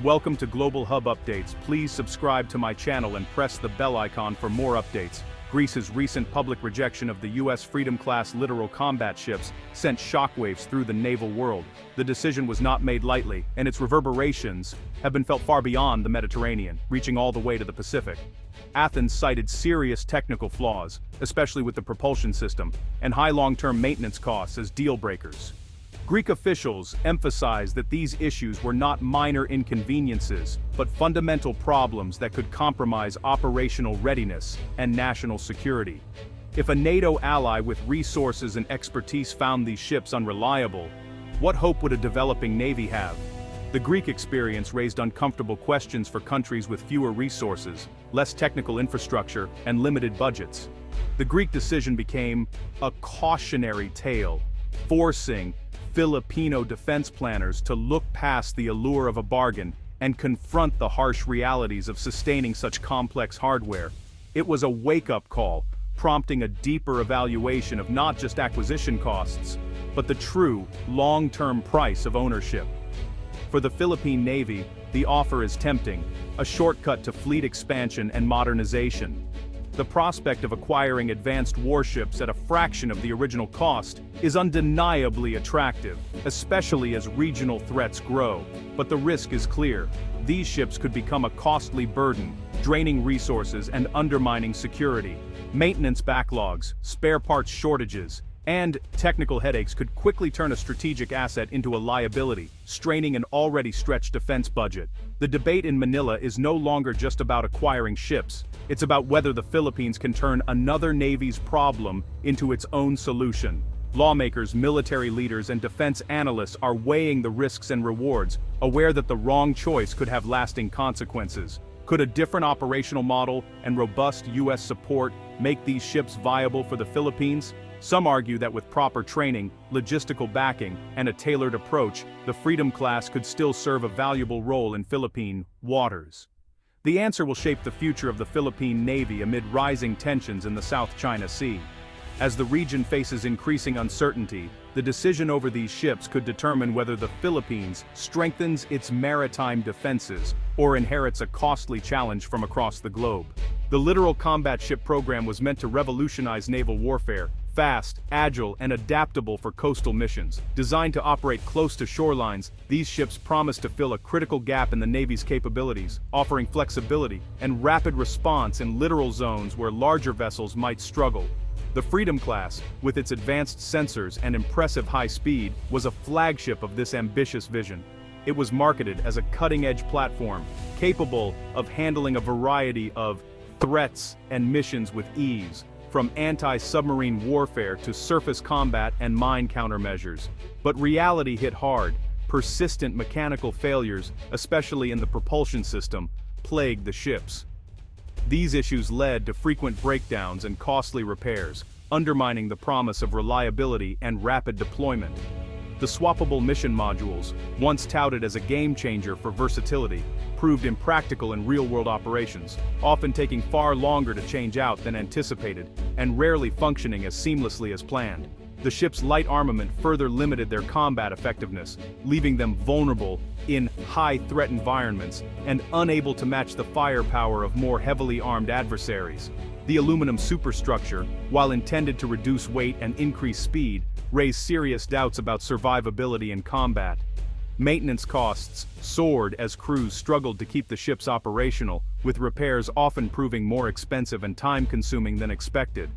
Welcome to Global Hub Updates. Please subscribe to my channel and press the bell icon for more updates. Greece's recent public rejection of the U.S. Freedom-Class Littoral Combat Ships sent shockwaves through the naval world. The decision was not made lightly, and its reverberations have been felt far beyond the Mediterranean, reaching all the way to the Pacific. Athens cited serious technical flaws, especially with the propulsion system, and high long-term maintenance costs as deal breakers. Greek officials emphasized that these issues were not minor inconveniences, but fundamental problems that could compromise operational readiness and national security. If a NATO ally with resources and expertise found these ships unreliable, what hope would a developing navy have? The Greek experience raised uncomfortable questions for countries with fewer resources, less technical infrastructure, and limited budgets. The Greek decision became a cautionary tale, forcing Filipino defense planners to look past the allure of a bargain and confront the harsh realities of sustaining such complex hardware. It was a wake-up call, prompting a deeper evaluation of not just acquisition costs, but the true, long-term price of ownership. For the Philippine Navy, the offer is tempting, a shortcut to fleet expansion and modernization. The prospect of acquiring advanced warships at a fraction of the original cost is undeniably attractive, especially as regional threats grow. But the risk is clear. These ships could become a costly burden, draining resources and undermining security. Maintenance backlogs, spare parts shortages, and technical headaches could quickly turn a strategic asset into a liability, straining an already stretched defense budget. The debate in Manila is no longer just about acquiring ships. It's about whether the Philippines can turn another navy's problem into its own solution. Lawmakers, military leaders, and defense analysts are weighing the risks and rewards, aware that the wrong choice could have lasting consequences. Could a different operational model and robust U.S. support make these ships viable for the Philippines? Some argue that with proper training, logistical backing, and a tailored approach, the Freedom-Class could still serve a valuable role in Philippine waters. The answer will shape the future of the Philippine Navy amid rising tensions in the South China Sea. As the region faces increasing uncertainty, the decision over these ships could determine whether the Philippines strengthens its maritime defenses or inherits a costly challenge from across the globe. The Littoral Combat Ship program was meant to revolutionize naval warfare, fast, agile, and adaptable for coastal missions. Designed to operate close to shorelines, these ships promise to fill a critical gap in the Navy's capabilities, offering flexibility and rapid response in littoral zones where larger vessels might struggle. The Freedom-Class, with its advanced sensors and impressive high speed, was a flagship of this ambitious vision. It was marketed as a cutting-edge platform, capable of handling a variety of threats and missions with ease, from anti-submarine warfare to surface combat and mine countermeasures. But reality hit hard. Persistent mechanical failures, especially in the propulsion system, plagued the ships. These issues led to frequent breakdowns and costly repairs, undermining the promise of reliability and rapid deployment. The swappable mission modules, once touted as a game-changer for versatility, proved impractical in real-world operations, often taking far longer to change out than anticipated, and rarely functioning as seamlessly as planned. The ship's light armament further limited their combat effectiveness, leaving them vulnerable in high-threat environments and unable to match the firepower of more heavily armed adversaries. The aluminum superstructure, while intended to reduce weight and increase speed, raised serious doubts about survivability in combat. Maintenance costs soared as crews struggled to keep the ships operational, with repairs often proving more expensive and time-consuming than expected.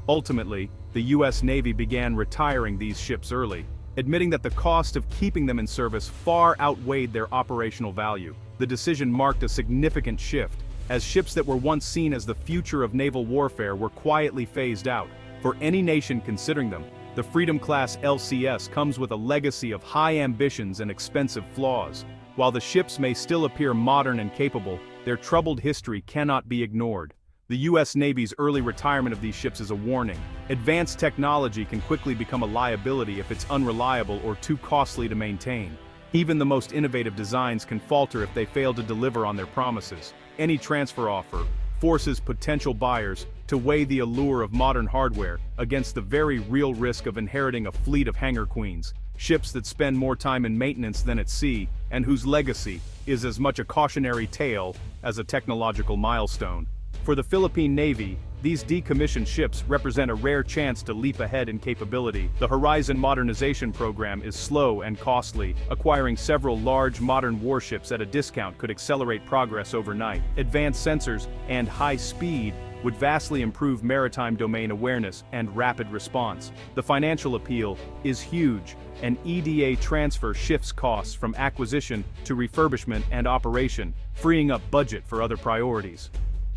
Ultimately, the U.S. Navy began retiring these ships early, admitting that the cost of keeping them in service far outweighed their operational value. The decision marked a significant shift, as ships that were once seen as the future of naval warfare were quietly phased out. For any nation considering them, the Freedom-Class LCS comes with a legacy of high ambitions and expensive flaws. While the ships may still appear modern and capable, their troubled history cannot be ignored. The U.S. Navy's early retirement of these ships is a warning. Advanced technology can quickly become a liability if it's unreliable or too costly to maintain. Even the most innovative designs can falter if they fail to deliver on their promises. Any transfer offer forces potential buyers to weigh the allure of modern hardware against the very real risk of inheriting a fleet of hangar queens. ships that spend more time in maintenance than at sea, and whose legacy is as much a cautionary tale as a technological milestone. For the Philippine Navy, these decommissioned ships represent a rare chance to leap ahead in capability. The Horizon modernization program is slow and costly. Acquiring several large modern warships at a discount could accelerate progress overnight. Advanced sensors and high speed would vastly improve maritime domain awareness and rapid response. The financial appeal is huge. An EDA transfer shifts costs from acquisition to refurbishment and operation, freeing up budget for other priorities.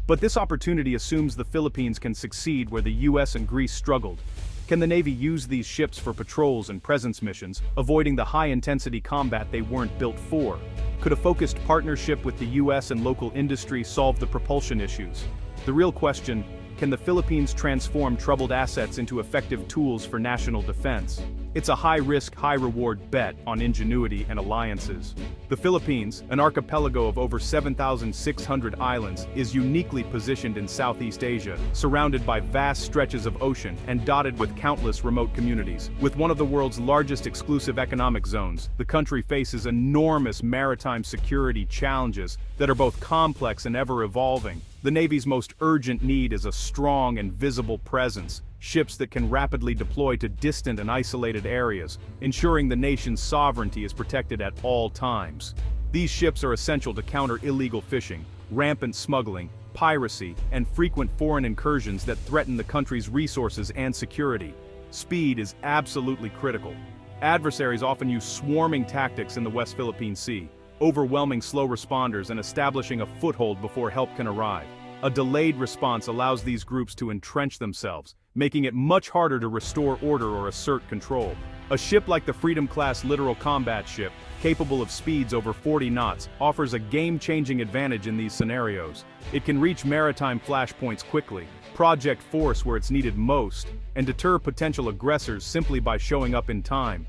But this opportunity assumes the Philippines can succeed where the US and Greece struggled. Can the Navy use these ships for patrols and presence missions, avoiding the high-intensity combat they weren't built for? Could a focused partnership with the US and local industry solve the propulsion issues? The real question, can the Philippines transform troubled assets into effective tools for national defense? It's a high-risk, high-reward bet on ingenuity and alliances. The Philippines, an archipelago of over 7,600 islands, is uniquely positioned in Southeast Asia, surrounded by vast stretches of ocean and dotted with countless remote communities. With one of the world's largest exclusive economic zones, the country faces enormous maritime security challenges that are both complex and ever-evolving. The Navy's most urgent need is a strong and visible presence, ships that can rapidly deploy to distant and isolated areas, ensuring the nation's sovereignty is protected at all times. These ships are essential to counter illegal fishing, rampant smuggling, piracy, and frequent foreign incursions that threaten the country's resources and security. Speed is absolutely critical. Adversaries often use swarming tactics in the West Philippine Sea, overwhelming slow responders and establishing a foothold before help can arrive. A delayed response allows these groups to entrench themselves, making it much harder to restore order or assert control. A ship like the Freedom-Class Littoral Combat Ship, capable of speeds over 40 knots, offers a game-changing advantage in these scenarios. It can reach maritime flashpoints quickly, project force where it's needed most, and deter potential aggressors simply by showing up in time.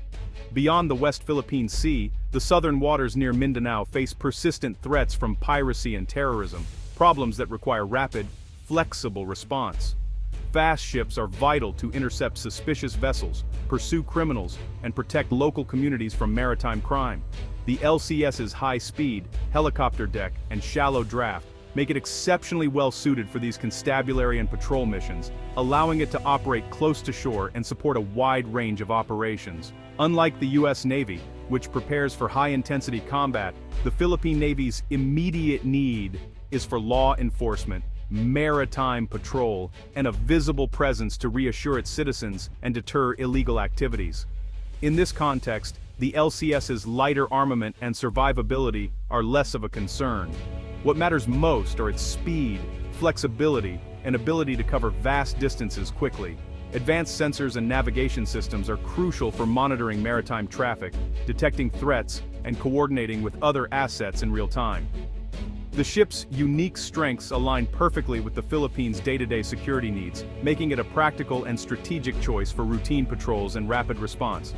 Beyond the West Philippine Sea, the southern waters near Mindanao face persistent threats from piracy and terrorism, problems that require rapid, flexible response. Fast ships are vital to intercept suspicious vessels, pursue criminals, and protect local communities from maritime crime. The LCS's high speed, helicopter deck, and shallow draft make it exceptionally well suited for these constabulary and patrol missions, allowing it to operate close to shore and support a wide range of operations. Unlike the US Navy, which prepares for high-intensity combat, the Philippine Navy's immediate need is for law enforcement, maritime patrol, and a visible presence to reassure its citizens and deter illegal activities. In this context, the LCS's lighter armament and survivability are less of a concern. What matters most are its speed, flexibility, and ability to cover vast distances quickly. Advanced sensors and navigation systems are crucial for monitoring maritime traffic, detecting threats, and coordinating with other assets in real time. The ship's unique strengths align perfectly with the Philippines' day-to-day security needs, making it a practical and strategic choice for routine patrols and rapid response.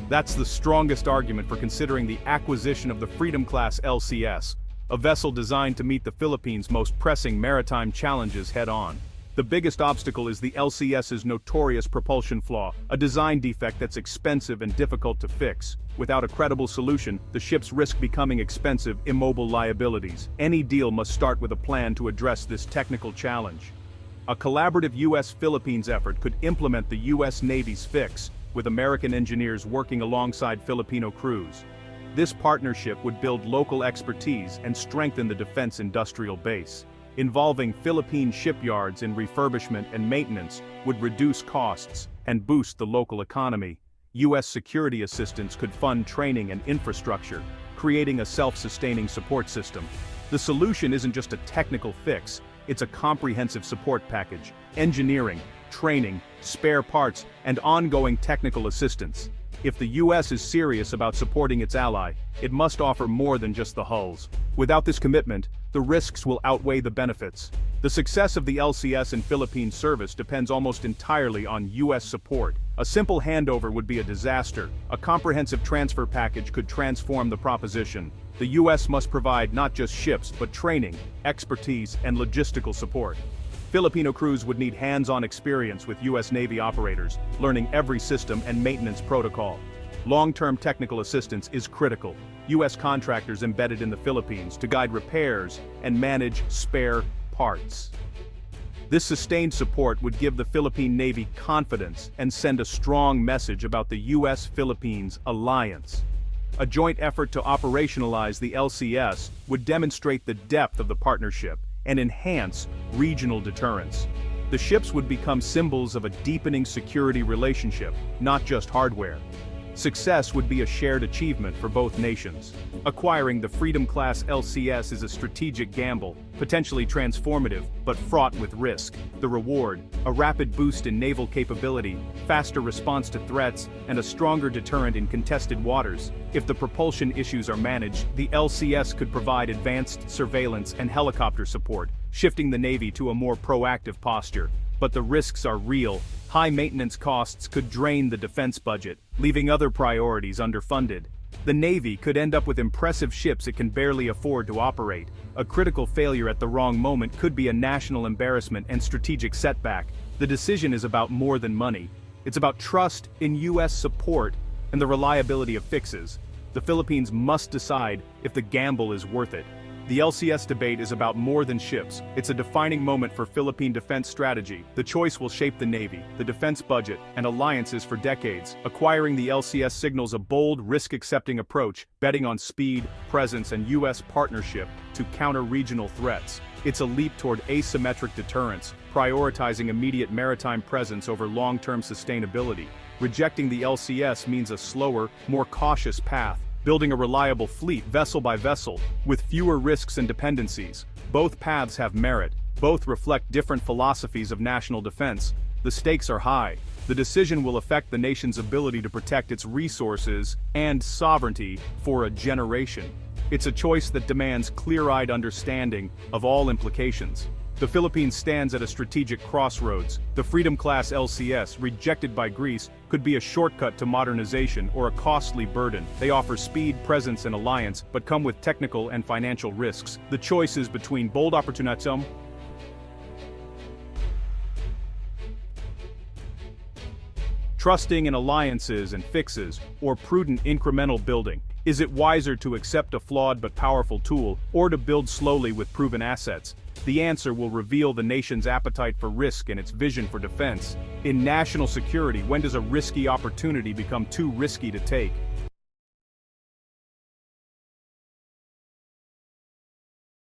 That's the strongest argument for considering the acquisition of the Freedom-Class LCS, a vessel designed to meet the Philippines' most pressing maritime challenges head-on. The biggest obstacle is the LCS's notorious propulsion flaw, a design defect that's expensive and difficult to fix. Without a credible solution, the ships risk becoming expensive, immobile liabilities. Any deal must start with a plan to address this technical challenge. A collaborative US-Philippines effort could implement the US Navy's fix, with American engineers working alongside Filipino crews. This partnership would build local expertise and strengthen the defense industrial base. Involving Philippine shipyards in refurbishment and maintenance would reduce costs and boost the local economy. US security assistance could fund training and infrastructure, creating a self-sustaining support system. The solution isn't just a technical fix, it's a comprehensive support package: engineering, training, spare parts, and ongoing technical assistance. If the US is serious about supporting its ally, it must offer more than just the hulls. Without this commitment, the risks will outweigh the benefits. The success of the LCS in Philippine service depends almost entirely on US support. A simple handover would be a disaster. A comprehensive transfer package could transform the proposition. The US must provide not just ships, but training, expertise, and logistical support. Filipino crews would need hands-on experience with US Navy operators, learning every system and maintenance protocol. Long-term technical assistance is critical. U.S. contractors embedded in the Philippines to guide repairs and manage spare parts. This sustained support would give the Philippine Navy confidence and send a strong message about the U.S.-Philippines alliance. A joint effort to operationalize the LCS would demonstrate the depth of the partnership and enhance regional deterrence. The ships would become symbols of a deepening security relationship, not just hardware. Success would be a shared achievement for both nations. Acquiring the Freedom-Class LCS is a strategic gamble, potentially transformative, but fraught with risk. The reward: a rapid boost in naval capability, faster response to threats, and a stronger deterrent in contested waters. If the propulsion issues are managed, the LCS could provide advanced surveillance and helicopter support, shifting the Navy to a more proactive posture. But the risks are real. High maintenance costs could drain the defense budget, leaving other priorities underfunded. The Navy could end up with impressive ships it can barely afford to operate. A critical failure at the wrong moment could be a national embarrassment and strategic setback. The decision is about more than money. It's about trust in U.S. support and the reliability of fixes. The Philippines must decide if the gamble is worth it. The LCS debate is about more than ships. It's a defining moment for Philippine defense strategy. The choice will shape the Navy, the defense budget, and alliances for decades. Acquiring the LCS signals a bold, risk-accepting approach, betting on speed, presence, and U.S. partnership to counter regional threats. It's a leap toward asymmetric deterrence, prioritizing immediate maritime presence over long-term sustainability. Rejecting the LCS means a slower, more cautious path, building a reliable fleet vessel by vessel, with fewer risks and dependencies. Both paths have merit. Both reflect different philosophies of national defense. The stakes are high. The decision will affect the nation's ability to protect its resources and sovereignty for a generation. It's a choice that demands clear-eyed understanding of all implications. The Philippines stands at a strategic crossroads. The Freedom-Class LCS, rejected by Greece, could be a shortcut to modernization or a costly burden. They offer speed, presence, and alliance, but come with technical and financial risks. The choice is between bold opportunism, trusting in alliances and fixes, or prudent incremental building. Is it wiser to accept a flawed but powerful tool, or to build slowly with proven assets? The answer will reveal the nation's appetite for risk and its vision for defense. In national security, when does a risky opportunity become too risky to take?